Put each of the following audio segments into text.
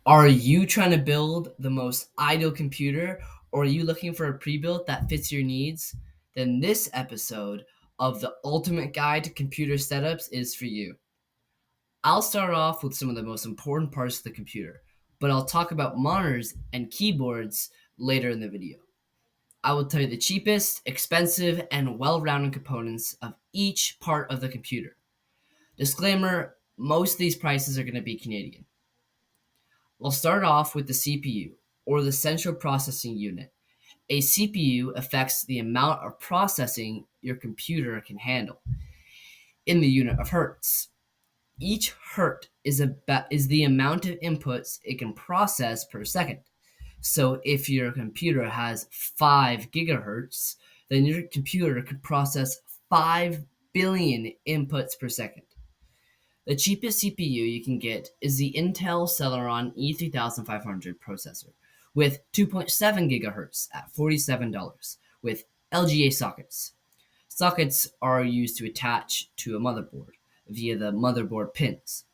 Are you trying to build the most ideal computer, or are you looking for a pre-built that fits your needs? Then this episode of the Ultimate Guide to Computer Setups is for you. I'll start off with some of the most important parts of the computer, but I'll talk about monitors and keyboards later in the video. I will tell you the cheapest, expensive, and well-rounded components of each part of the computer. Disclaimer, most of these prices are going to be Canadian. We'll start off with the CPU, or the Central Processing Unit. A CPU affects the amount of processing your computer can handle in the unit of hertz. Each hertz is the amount of inputs it can process per second. So if your computer has 5 gigahertz, then your computer could process 5 billion inputs per second. The cheapest CPU you can get is the Intel Celeron E3500 processor with 2.7 gigahertz at $47 with LGA sockets. Sockets are used to attach to a motherboard via the motherboard pins.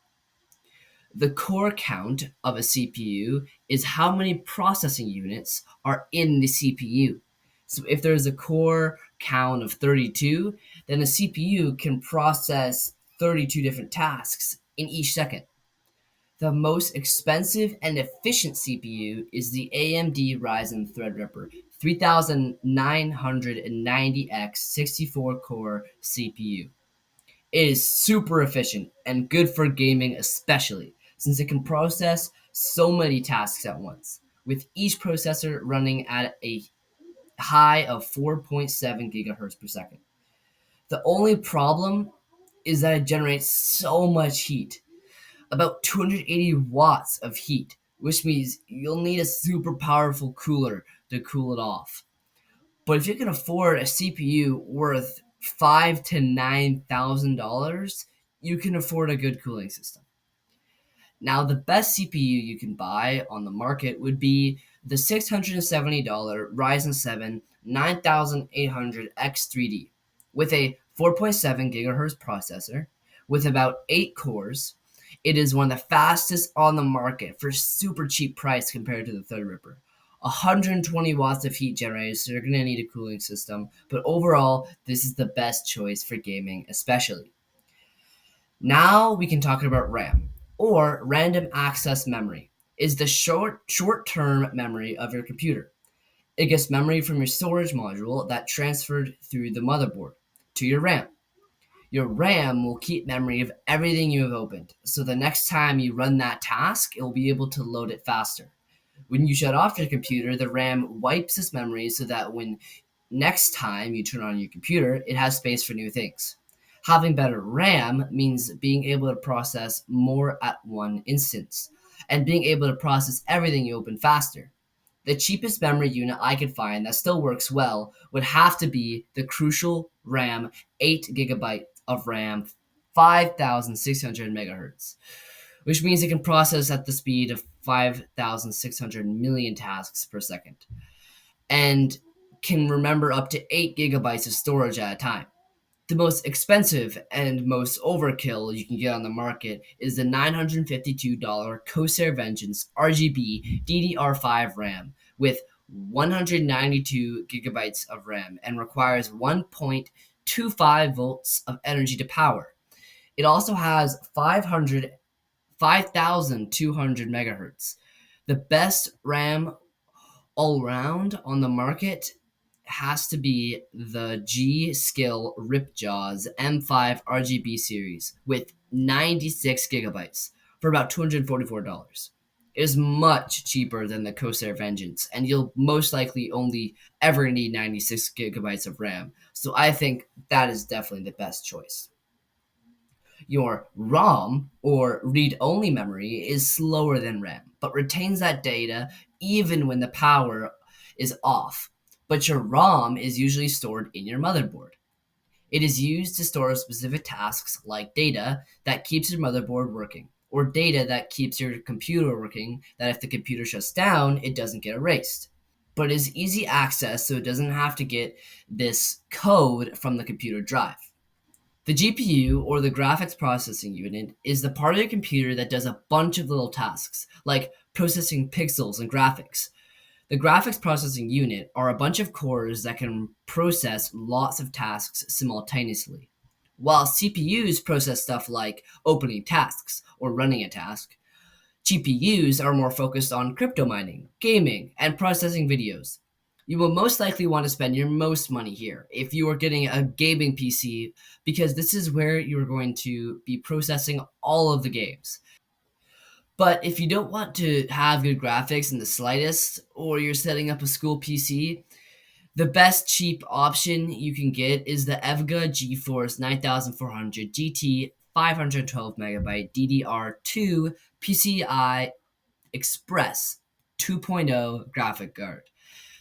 The core count of a CPU is how many processing units are in the CPU. So if there's a core count of 32, then the CPU can process 32 different tasks in each second. The most expensive and efficient CPU is the AMD Ryzen Threadripper 3990X 64-core CPU. It is super efficient and good for gaming especially, since it can process so many tasks at once, with each processor running at a high of 4.7 gigahertz per second. The only problem is that it generates so much heat, about 280 watts of heat, which means you'll need a super powerful cooler to cool it off. But if you can afford a CPU worth $5,000 to $9,000, you can afford a good cooling system. Now, the best CPU you can buy on the market would be the $670 Ryzen 7 9800X3D with a 4.7 gigahertz processor with about 8 cores. It is one of the fastest on the market for super cheap price compared to the Threadripper. 120 watts of heat generators, so you're going to need a cooling system, but overall, this is the best choice for gaming, especially. Now we can talk about RAM, or random access memory, is the short-term memory of your computer. It gets memory from your storage module that transferred through the motherboard to your RAM. Your RAM will keep memory of everything you have opened, so the next time you run that task, it will be able to load it faster. When you shut off your computer, the RAM wipes its memory so that when next time you turn on your computer, it has space for new things. Having better RAM means being able to process more at one instance, and being able to process everything you open faster. The cheapest memory unit I could find that still works well would have to be the Crucial RAM 8 gigabyte of RAM, 5600 megahertz, which means it can process at the speed of 5,600 million tasks per second and can remember up to 8 gigabytes of storage at a time. The most expensive and most overkill you can get on the market is the $952 Corsair Vengeance RGB DDR5 RAM with 192 gigabytes of RAM and requires 1.25 volts of energy to power. It also has 5,200 megahertz. The best RAM all round on the market has to be the G.Skill Ripjaws M5 RGB series with 96 gigabytes for about $244. It is much cheaper than the Corsair Vengeance, and you'll most likely only ever need 96 gigabytes of RAM. So I think that is definitely the best choice. Your ROM, or read-only memory, is slower than RAM, but retains that data even when the power is off. But your ROM is usually stored in your motherboard. It is used to store specific tasks like data that keeps your motherboard working, or data that keeps your computer working, that if the computer shuts down, it doesn't get erased. But it is easy access, so it doesn't have to get this code from the computer drive. The GPU, or the graphics processing unit, is the part of your computer that does a bunch of little tasks, like processing pixels and graphics. The graphics processing unit are a bunch of cores that can process lots of tasks simultaneously. While CPUs process stuff like opening tasks or running a task, GPUs are more focused on crypto mining, gaming, and processing videos. You will most likely want to spend your most money here if you are getting a gaming PC, because this is where you're going to be processing all of the games. But if you don't want to have good graphics in the slightest, or you're setting up a school PC, the best cheap option you can get is the EVGA GeForce 9400 GT 512 megabyte DDR2 PCI Express 2.0 graphic card.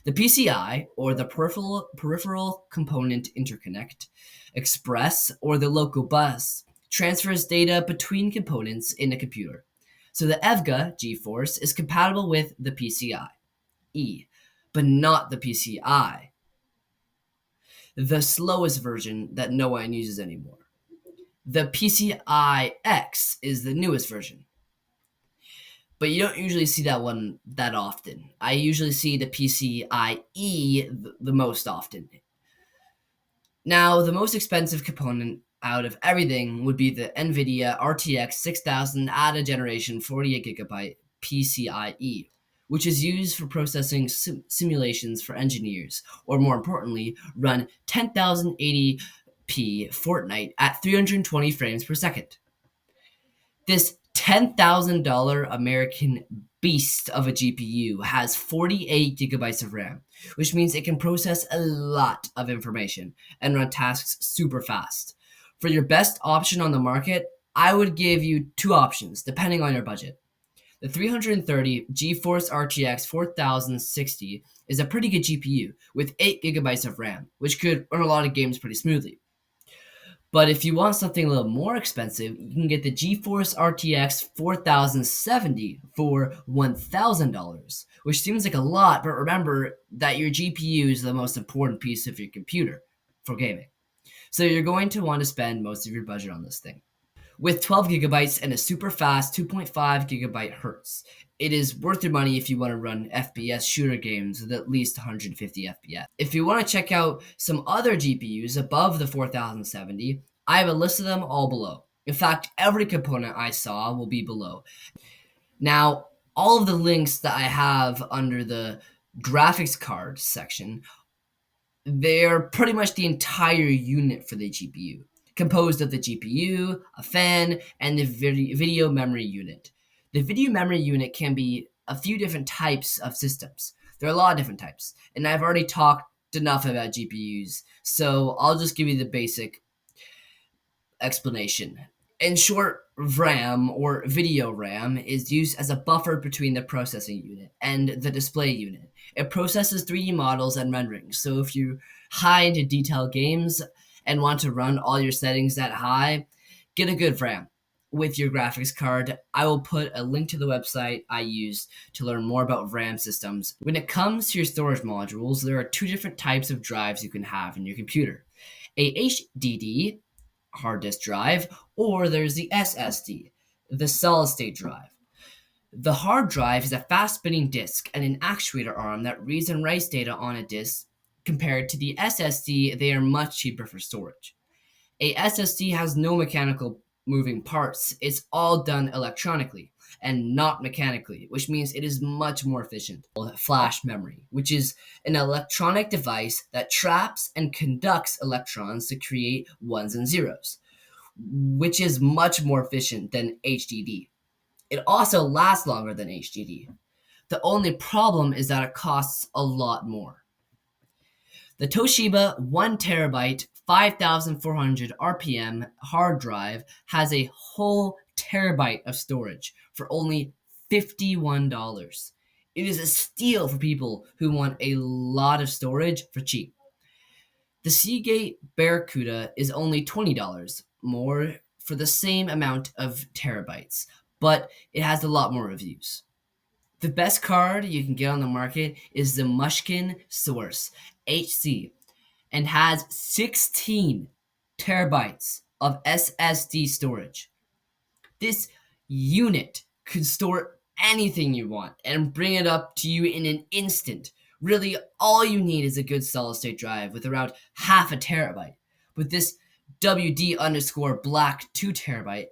The PCI, or the peripheral component interconnect, Express, or the local bus, transfers data between components in a computer. So the EVGA GeForce is compatible with the PCI-E, but not the PCI, the slowest version that no one uses anymore. The PCI-X is the newest version, but you don't usually see that one that often. I usually see the PCIe the most often. Now, the most expensive component out of everything would be the NVIDIA RTX 6000 Ada Generation 48GB PCIe, which is used for processing simulations for engineers, or more importantly, run 10,080p Fortnite at 320 frames per second. This $10,000 American beast of a GPU has 48 gigabytes of RAM, which means it can process a lot of information and run tasks super fast. For your best option on the market, I would give you two options depending on your budget. The 330 GeForce RTX 4060 is a pretty good GPU with 8 gigabytes of RAM, which could run a lot of games pretty smoothly. But if you want something a little more expensive, you can get the GeForce RTX 4070 for $1,000, which seems like a lot, but remember that your GPU is the most important piece of your computer for gaming. So you're going to want to spend most of your budget on this thing. With 12 gigabytes and a super fast 2.5 gigabyte hertz, it is worth your money if you want to run FPS shooter games with at least 150 FPS. If you want to check out some other GPUs above the 4070, I have a list of them all below. In fact, every component I saw will be below. Now, all of the links that I have under the graphics card section, they're pretty much the entire unit for the GPU, composed of the GPU, a fan, and the video memory unit. The video memory unit can be a few different types of systems. There are a lot of different types, and I've already talked enough about GPUs, so I'll just give you the basic explanation. In short, RAM, or video RAM, is used as a buffer between the processing unit and the display unit. It processes 3D models and renderings, so if you're high into detailed games and want to run all your settings that high, get a good RAM with your graphics card. I will put a link to the website I use to learn more about RAM systems. When it comes to your storage modules, there are two different types of drives you can have in your computer. A HDD, hard disk drive, or there's the SSD, the solid state drive. The hard drive is a fast spinning disk and an actuator arm that reads and writes data on a disk. Compared to the SSD, they are much cheaper for storage. A SSD has no mechanical moving parts. It's all done electronically and not mechanically, which means it is much more efficient. Flash memory, which is an electronic device that traps and conducts electrons to create ones and zeros, which is much more efficient than HDD. It also lasts longer than HDD. The only problem is that it costs a lot more. The Toshiba 1TB 5400 RPM hard drive has a whole terabyte of storage for only $51. It is a steal for people who want a lot of storage for cheap. The Seagate Barracuda is only $20 more for the same amount of terabytes, but it has a lot more reviews. The best card you can get on the market is the Mushkin Source HC and has 16 terabytes of SSD storage. This unit could store anything you want and bring it up to you in an instant. Really, all you need is a good solid state drive with around half a terabyte. With this WD underscore black 2 terabyte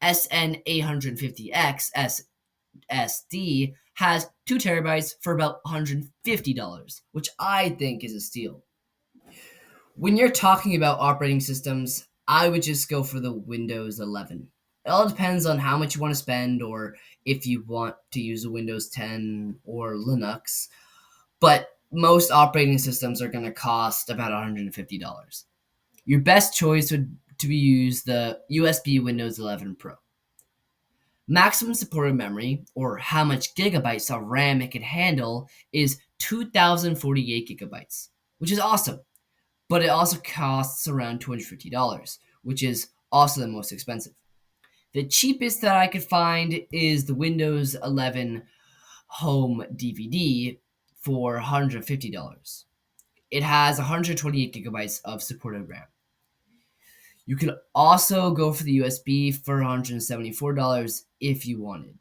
SN850X SSD has 2 terabytes for about $150, which I think is a steal. When you're talking about operating systems, I would just go for the Windows 11. It all depends on how much you want to spend or if you want to use a Windows 10 or Linux, but most operating systems are going to cost about $150. Your best choice would to be use the USB Windows 11 Pro. Maximum supported memory, or how much gigabytes of RAM it can handle, is 2048 gigabytes, which is awesome, but it also costs around $250, which is also the most expensive. The cheapest that I could find is the Windows 11 Home DVD for $150. It has 128 gigabytes of supported RAM. You could also go for the USB for $174 if you wanted.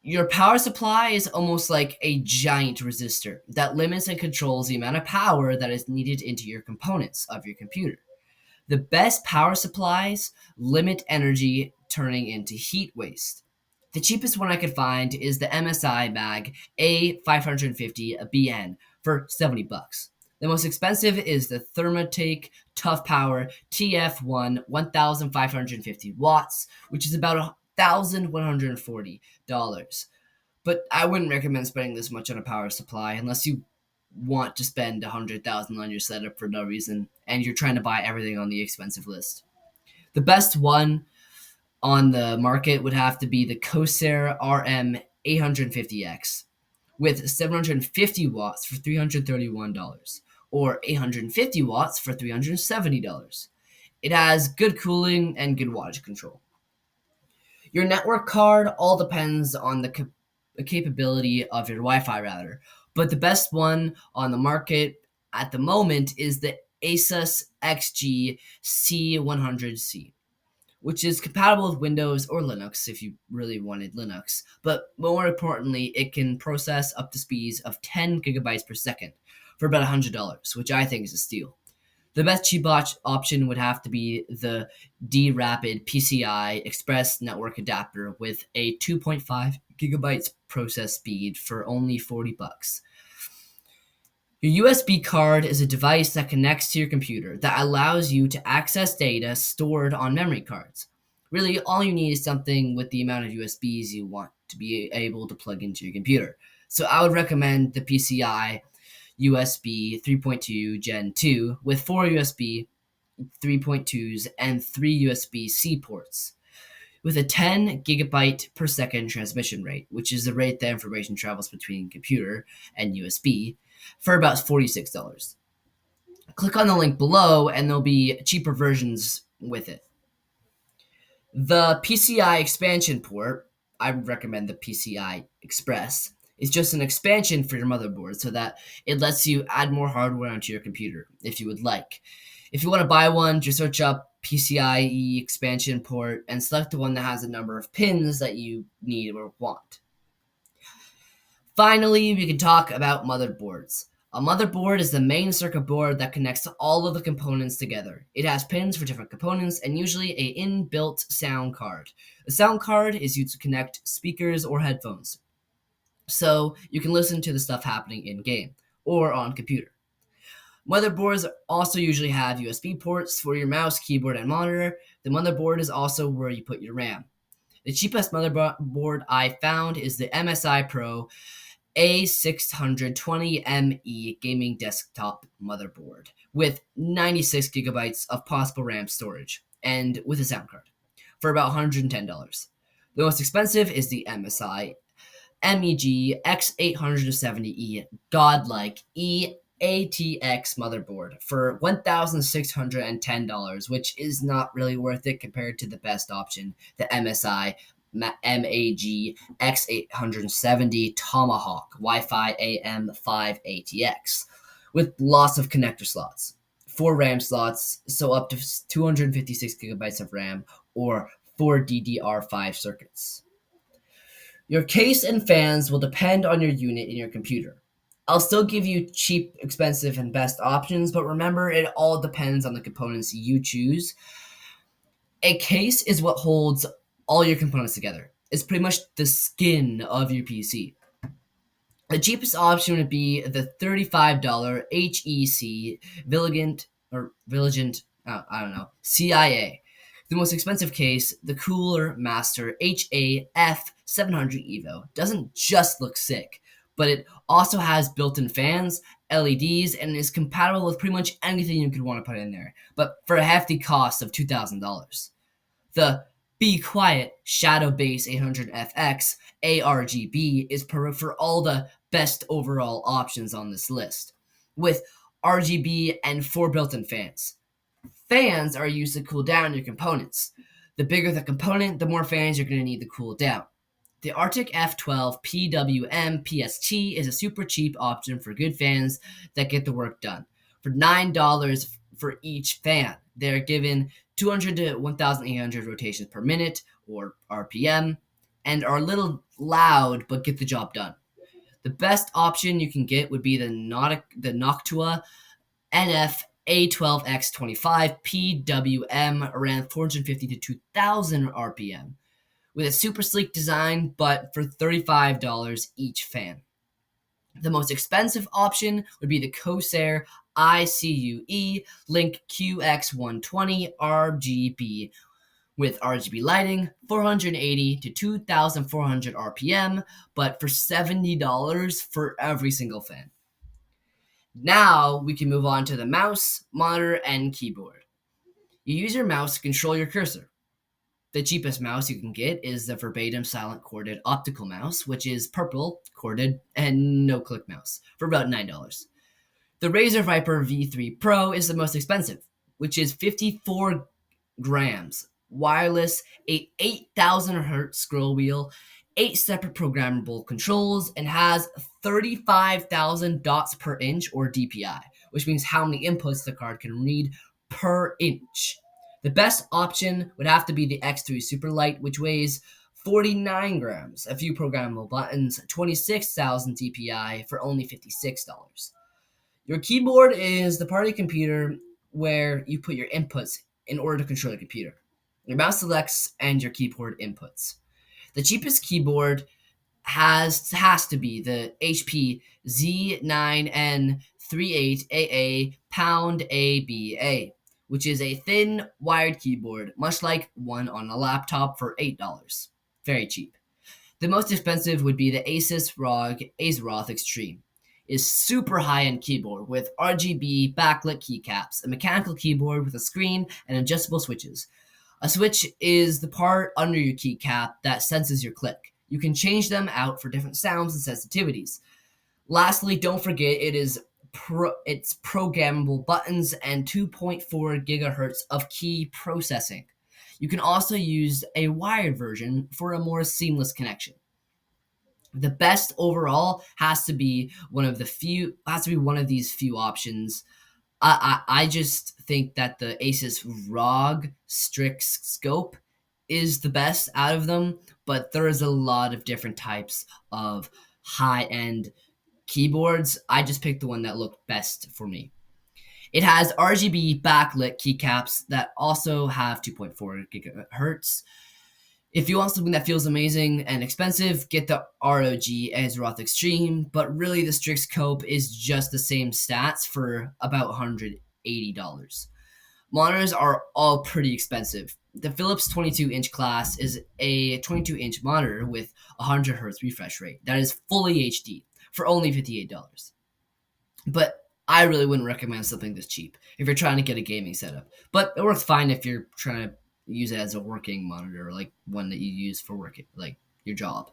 Your power supply is almost like a giant resistor that limits and controls the amount of power that is needed into your components of your computer. The best power supplies limit energy turning into heat waste. The cheapest one I could find is the MSI Mag A550BN for $70. The most expensive is the Thermaltake Tough Power TF1 1550 watts, which is about $1,140. But I wouldn't recommend spending this much on a power supply unless you want to spend $100,000 on your setup for no reason and you're trying to buy everything on the expensive list. The best one on the market would have to be the Corsair RM 850X with 750 watts for $331 or 850 watts for $370. It has good cooling and good wattage control. Your network card all depends on the capability of your Wi-Fi router, but the best one on the market at the moment is the Asus XG C100C, which is compatible with Windows or Linux if you really wanted Linux, but more importantly, it can process up to speeds of 10 gigabytes per second for about $100, which I think is a steal. The best cheap option would have to be the D-Rapid PCI Express Network Adapter with a 2.5 gigabytes process speed for only $40. Your USB card is a device that connects to your computer that allows you to access data stored on memory cards. Really, all you need is something with the amount of USBs you want to be able to plug into your computer. So I would recommend the PCI USB 3.2 Gen 2 with 4 USB 3.2s and 3 USB-C ports with a 10 gigabyte per second transmission rate, which is the rate that information travels between computer and USB, for about $46. Click on the link below and there'll be cheaper versions with it. The PCI expansion port, I would recommend the PCI Express, is just an expansion for your motherboard so that it lets you add more hardware onto your computer if you would like. If you want to buy one, just search up PCIe expansion port and select the one that has a number of pins that you need or want. Finally, we can talk about motherboards. A motherboard is the main circuit board that connects all of the components together. It has pins for different components and usually an inbuilt sound card. The sound card is used to connect speakers or headphones, so you can listen to the stuff happening in-game or on computer. Motherboards also usually have USB ports for your mouse, keyboard, and monitor. The motherboard is also where you put your RAM. The cheapest motherboard I found is the MSI Pro A620ME gaming desktop motherboard with 96 gigabytes of possible RAM storage and with a sound card for about $110. The most expensive is the MSI MEG X870E Godlike EATX motherboard for $1,610, which is not really worth it compared to the best option, the MSI MAG X870 Tomahawk Wi-Fi AM5 ATX with lots of connector slots 4 RAM slots, so up to 256 gigabytes of RAM, or 4 DDR5 circuits. Your case and fans will depend on your unit in your computer. I'll still give you cheap, expensive, and best options, but remember it all depends on the components you choose. A case is what holds all your components together. It's pretty much the skin of your PC. The cheapest option would be the $35 HEC Villigant, I don't know, CIA. The most expensive case, the Cooler Master HAF 700 Evo, doesn't just look sick, but it also has built-in fans, LEDs, and is compatible with pretty much anything you could want to put in there, but for a hefty cost of $2,000. The Be Quiet Shadow Base 800FX ARGB is perfect for all the best overall options on this list, with RGB and 4 built-in fans. Fans are used to cool down your components. The bigger the component, the more fans you're going to need to cool down. The Arctic F12 PWM PST is a super cheap option for good fans that get the work done. For $9 for each fan, they're given 200 to 1,800 rotations per minute, or RPM, and are a little loud but get the job done. The best option you can get would be the Noctua NF A12X25 PWM around 450 to 2,000 RPM, with a super sleek design, but for $35 each fan. The most expensive option would be the Corsair ICUE Link QX120 RGB with RGB lighting, 480 to 2,400 RPM, but for $70 for every single fan. Now we can move on to the mouse, monitor, and keyboard. You use your mouse to control your cursor. The cheapest mouse you can get is the Verbatim Silent Corded Optical Mouse, which is purple, corded, and no-click mouse, for about $9. The Razer Viper V3 Pro is the most expensive, which is 54 grams, wireless, a 8,000 hertz scroll wheel, 8 separate programmable controls, and has 35,000 dots per inch, or DPI, which means how many inputs the card can read per inch. The best option would have to be the X3 Superlight, which weighs 49 grams, a few programmable buttons, 26,000 DPI for only $56. Your keyboard is the part of your computer where you put your inputs in order to control your computer. Your mouse selects and your keyboard inputs. The cheapest keyboard has to be the HP Z9N38AA Pound ABA, which is a thin, wired keyboard, much like one on a laptop, for $8. Very cheap. The most expensive would be the Asus ROG Azeroth Extreme. Is super high-end keyboard with RGB backlit keycaps, a mechanical keyboard with a screen and adjustable switches. A switch is the part under your keycap that senses your click. You can change them out for different sounds and sensitivities. Lastly, don't forget it's programmable buttons and 2.4 gigahertz of key processing. You can also use a wired version for a more seamless connection. The best overall has to be one of these few options. I just think that the Asus ROG Strix Scope is the best out of them, but there is a lot of different types of high-end keyboards. I just picked the one that looked best for me. It has RGB backlit keycaps that also have 2.4 gigahertz. If you want something that feels amazing and expensive, get the ROG Azeroth Extreme, but really the Strix Scope is just the same stats for about $180. Monitors are all pretty expensive. The Philips 22-inch class is a 22-inch monitor with 100 Hz refresh rate that is fully HD for only $58. But I really wouldn't recommend something this cheap if you're trying to get a gaming setup. But it works fine if you're trying to use it as a working monitor, like one that you use for working, like your job.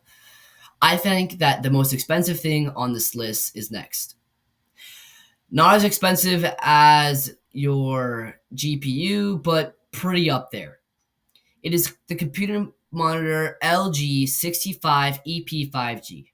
I think that the most expensive thing on this list is next. Not as expensive as your GPU, but pretty up there. It is the computer monitor LG 65 EP5G.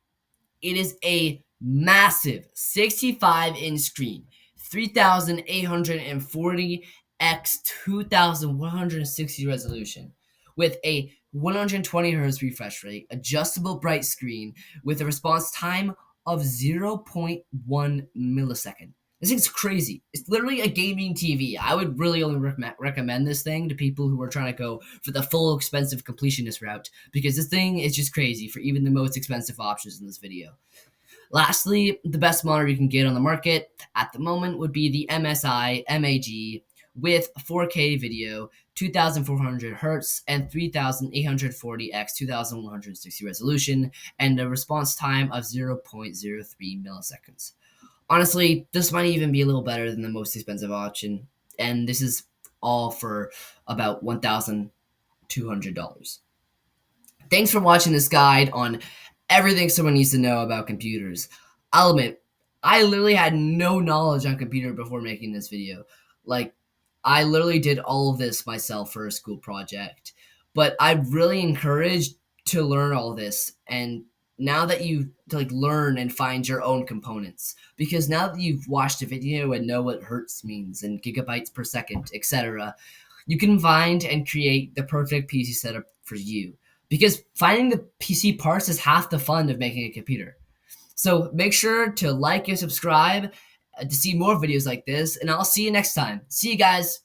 It is a massive 65-inch screen, 3840 x 2160 resolution with a 120 hertz refresh rate, adjustable bright screen with a response time of 0.1 millisecond. This thing's crazy. It's literally a gaming TV. I would really only recommend this thing to people who are trying to go for the full expensive completionist route, because this thing is just crazy for even the most expensive options in this video. Lastly, the best monitor you can get on the market at the moment would be the MSI MAG with 4K video, 2400 Hz, and 3840 x 2160 resolution, and a response time of 0.03 milliseconds. Honestly, this might even be a little better than the most expensive option, and this is all for about $1,200. Thanks for watching this guide on everything someone needs to know about computers. I'll admit, I literally had no knowledge on computer before making this video. Like, I literally did all of this myself for a school project. But I'm really encouraged to learn all this, and now that you learn and find your own components, because now that you've watched a video and know what hertz means and gigabytes per second, etc., you can find and create the perfect PC setup for you. Because finding the PC parts is half the fun of making a computer. So make sure to like and subscribe to see more videos like this, and I'll see you next time. See you guys.